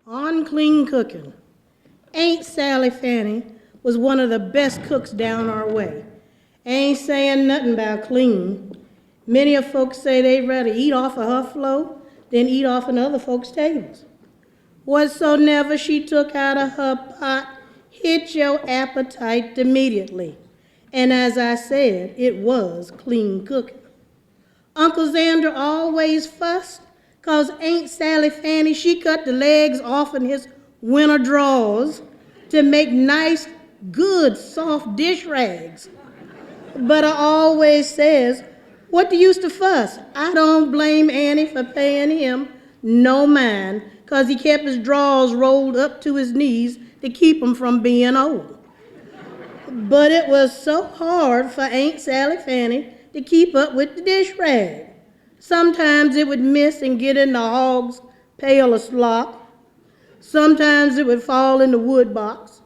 On clean cooking. Aunt Sally Fanny was one of the best cooks down our way. Ain't saying nothing about clean. Many of folks say they'd rather eat off of her floor than eat off of other folks' tables. Whatsoever she took out of her pot hit your appetite immediately. And as I said, it was clean cooking. Uncle Xander always fussed because Aunt Sally Fanny, she cut the legs off in his winter drawers to make nice, good, soft dish rags. But I always says, what do you use to fuss? I don't blame Annie for paying him no mind because he kept his drawers rolled up to his knees to keep him from being old. But it was so hard for Aunt Sally Fanny to keep up with the dish rag. Sometimes it would miss and get in the hog's pail of slop. Sometimes it would fall in the wood box.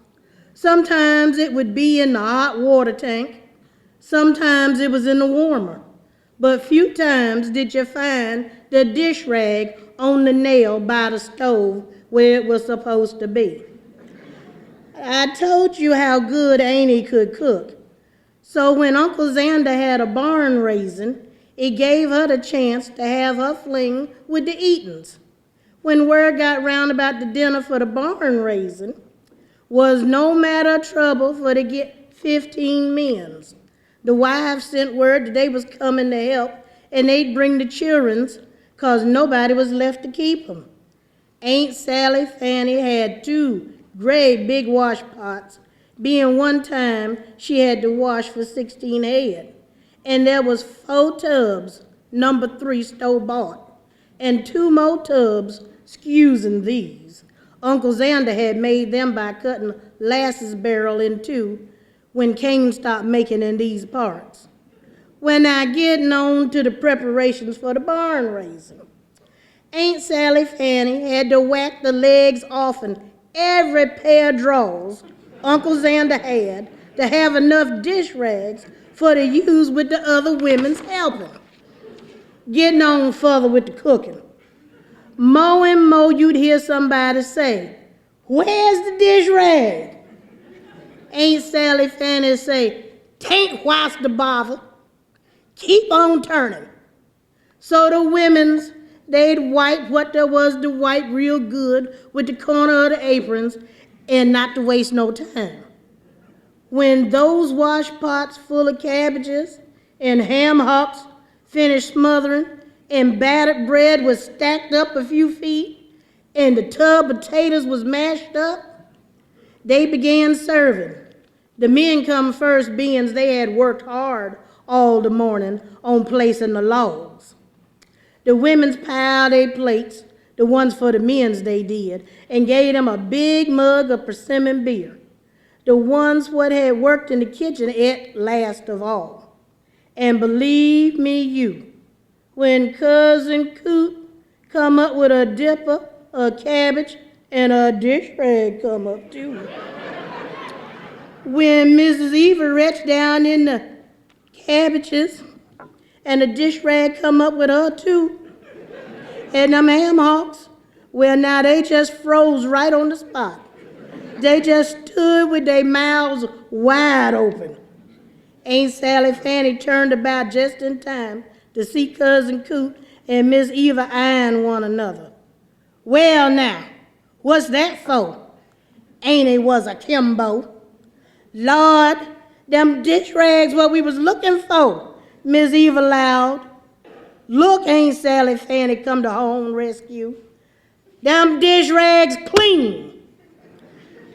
Sometimes it would be in the hot water tank. Sometimes it was in the warmer. But few times did you find the dish rag on the nail by the stove where it was supposed to be. I told you how good Annie could cook. So when Uncle Xander had a barn raising, it gave her the chance to have her fling with the Eatons. When word got round about the dinner for the barn raising, was no matter of trouble for to get 15 men's. The wives sent word that they was coming to help, and they'd bring the children's, 'cause nobody was left to keep them. Aunt Sally Fanny had 2 great big wash pots, being one time she had to wash for 16 head. And there was 4 tubs, number 3 store-bought, and 2 more tubs, excusing these. Uncle Xander had made them by cutting Lass's barrel in 2 when Cain stopped making in these parts. When I getting on to the preparations for the barn raising, Aunt Sally Fanny had to whack the legs off in every pair of drawers Uncle Xander had to have enough dish rags for to use with the other women's helping. Getting on further with the cooking. More and more you'd hear somebody say, "Where's the dish rag?" Aunt Sally Fanny say, "Tain't whilst the bother. Keep on turning." So the women's, they'd wipe what there was to wipe real good with the corner of the aprons and not to waste no time. When those wash pots full of cabbages and ham hocks finished smothering and battered bread was stacked up a few feet and the tub of potatoes was mashed up, they began serving. The men come first, being they had worked hard all the morning on placing the logs. The women's piled their plates, the ones for the men's they did, and gave them a big mug of persimmon beer. The ones what had worked in the kitchen ate last of all. And believe me you, when Cousin Coot come up with a dipper, a cabbage, and a dish rag come up too. When Mrs. Eva reached down in the cabbages and the dish rag come up with her too, and them ham hocks, well now they just froze right on the spot. They just stood with their mouths wide open. Aunt Sally Fanny turned about just in time to see Cousin Coot and Miss Eva eyeing one another. "Well now, what's that for?" Ain't it was a Kimbo. "Lord, them dish rags what we was looking for," Miss Eva allowed. "Look, Aunt Sally Fanny come to home rescue. Them dish rags clean.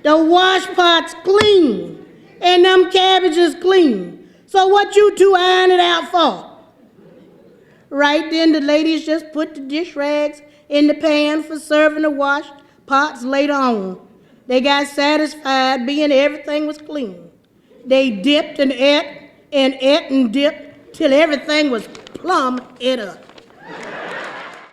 The wash pot's clean. And them cabbages clean. So what you two iron it out for?" Right then the ladies just put the dish rags in the pan for serving the wash pots later on. They got satisfied being everything was clean. They dipped and ate and dipped till everything was plumb ate up.